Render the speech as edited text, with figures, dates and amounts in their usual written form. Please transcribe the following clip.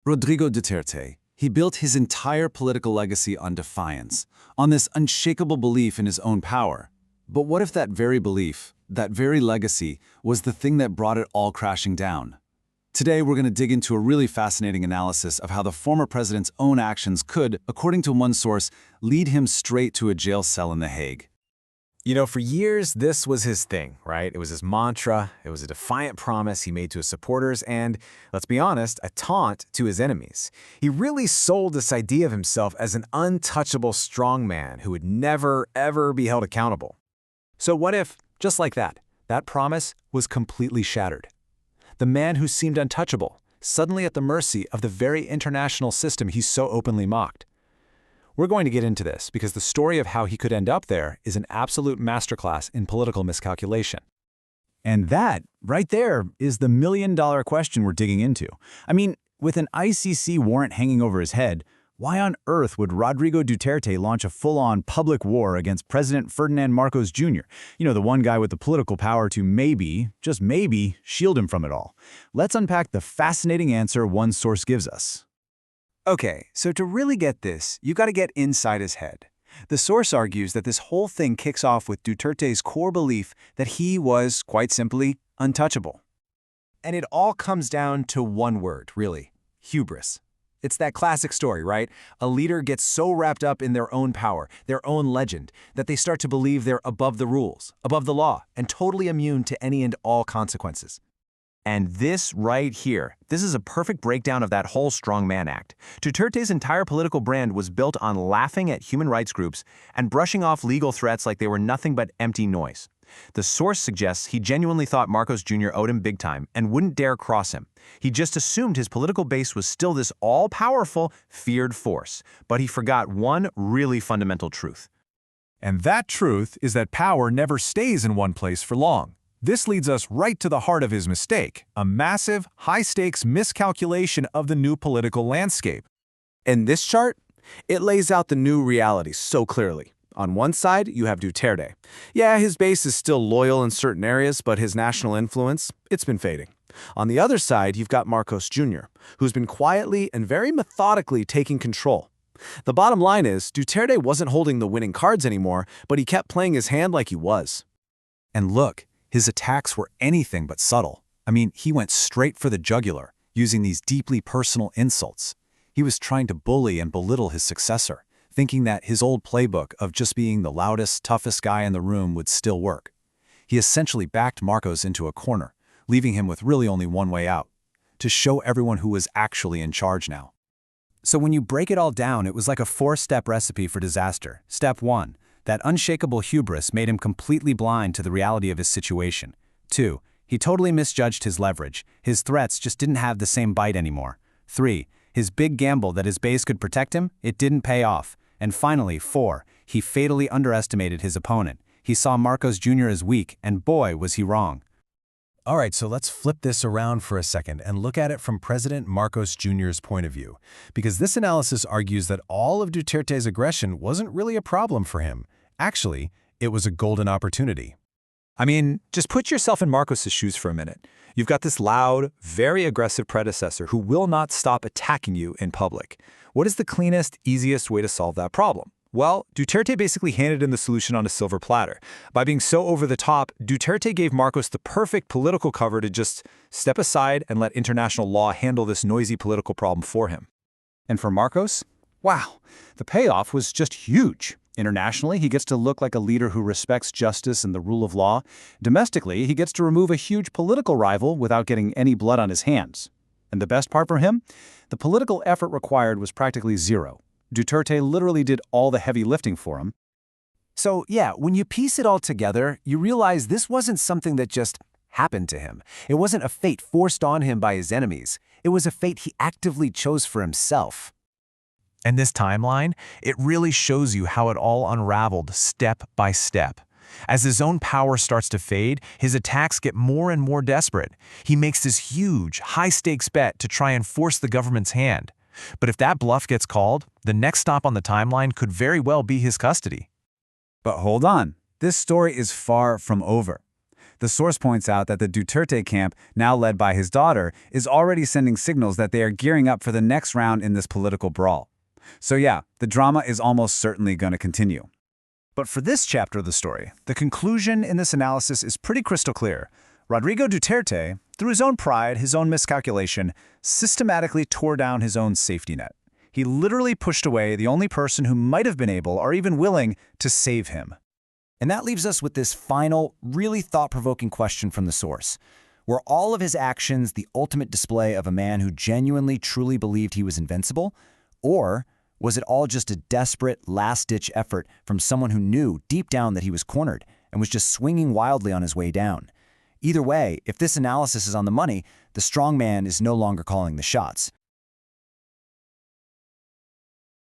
Rodrigo Duterte. He built his entire political legacy on defiance, on this unshakable belief in his own power. But what if that very belief, that very legacy, was the thing that brought it all crashing down? Today, we're going to dig into a really fascinating analysis of how the former president's own actions could, according to one source, lead him straight to a jail cell in The Hague. You know, for years, this was his thing, right? It was his mantra, it was a defiant promise he made to his supporters, and, let's be honest, a taunt to his enemies. He really sold this idea of himself as an untouchable strongman who would never, ever be held accountable. So what if, just like that promise was completely shattered? The man who seemed untouchable, suddenly at the mercy of the very international system he so openly mocked. We're going to get into this because the story of how he could end up there is an absolute masterclass in political miscalculation. And that, right there, is the million-dollar question we're digging into. I mean, with an ICC warrant hanging over his head, why on earth would Rodrigo Duterte launch a full-on public war against President Ferdinand Marcos Jr., the one guy with the political power to maybe, just maybe, shield him from it all? Let's unpack the fascinating answer one source gives us. Okay, so to really get this, you got to get inside his head. The source argues that this whole thing kicks off with Duterte's core belief that he was, quite simply, untouchable. And it all comes down to one word, really: hubris. It's that classic story, right? A leader gets so wrapped up in their own power, their own legend, that they start to believe they're above the rules, above the law, and totally immune to any and all consequences. And this right here, this is a perfect breakdown of that whole strongman act. Duterte's entire political brand was built on laughing at human rights groups and brushing off legal threats like they were nothing but empty noise. The source suggests he genuinely thought Marcos Jr. owed him big time and wouldn't dare cross him. He just assumed his political base was still this all-powerful, feared force. But he forgot one really fundamental truth. And that truth is that power never stays in one place for long. This leads us right to the heart of his mistake, a massive, high-stakes miscalculation of the new political landscape. In this chart, it lays out the new reality so clearly. On one side, you have Duterte. Yeah, his base is still loyal in certain areas, but his national influence, it's been fading. On the other side, you've got Marcos Jr., who's been quietly and very methodically taking control. The bottom line is, Duterte wasn't holding the winning cards anymore, but he kept playing his hand like he was. And look, his attacks were anything but subtle. I mean, he went straight for the jugular, using these deeply personal insults. He was trying to bully and belittle his successor, thinking that his old playbook of just being the loudest, toughest guy in the room would still work. He essentially backed Marcos into a corner, leaving him with really only one way out: to show everyone who was actually in charge now. So when you break it all down, it was like a four-step recipe for disaster. Step 1. That unshakable hubris made him completely blind to the reality of his situation. 2. He totally misjudged his leverage. His threats just didn't have the same bite anymore. 3. His big gamble that his base could protect him, it didn't pay off. And finally, 4. He fatally underestimated his opponent. He saw Marcos Jr. as weak, and boy, was he wrong. All right, so let's flip this around for a second and look at it from President Marcos Jr.'s point of view, because this analysis argues that all of Duterte's aggression wasn't really a problem for him. Actually, it was a golden opportunity. I mean, just put yourself in Marcos' shoes for a minute. You've got this loud, very aggressive predecessor who will not stop attacking you in public. What is the cleanest, easiest way to solve that problem? Well, Duterte basically handed in the solution on a silver platter. By being so over the top, Duterte gave Marcos the perfect political cover to just step aside and let international law handle this noisy political problem for him. And for Marcos? Wow, the payoff was just huge. Internationally, he gets to look like a leader who respects justice and the rule of law. Domestically, he gets to remove a huge political rival without getting any blood on his hands. And the best part for him? The political effort required was practically zero. Duterte literally did all the heavy lifting for him. So yeah, when you piece it all together, you realize this wasn't something that just happened to him. It wasn't a fate forced on him by his enemies. It was a fate he actively chose for himself. And this timeline, it really shows you how it all unraveled step by step. As his own power starts to fade, his attacks get more and more desperate. He makes this huge, high-stakes bet to try and force the government's hand. But if that bluff gets called, the next stop on the timeline could very well be his custody. But hold on, this story is far from over. The source points out that the Duterte camp, now led by his daughter, is already sending signals that they are gearing up for the next round in this political brawl. So yeah, the drama is almost certainly going to continue. But for this chapter of the story, the conclusion in this analysis is pretty crystal clear. Rodrigo Duterte, through his own pride, his own miscalculation, systematically tore down his own safety net. He literally pushed away the only person who might have been able or even willing to save him. And that leaves us with this final, really thought-provoking question from the source. Were all of his actions the ultimate display of a man who genuinely, truly believed he was invincible? Or was it all just a desperate, last-ditch effort from someone who knew deep down that he was cornered and was just swinging wildly on his way down? Either way, if this analysis is on the money, the strong man is no longer calling the shots.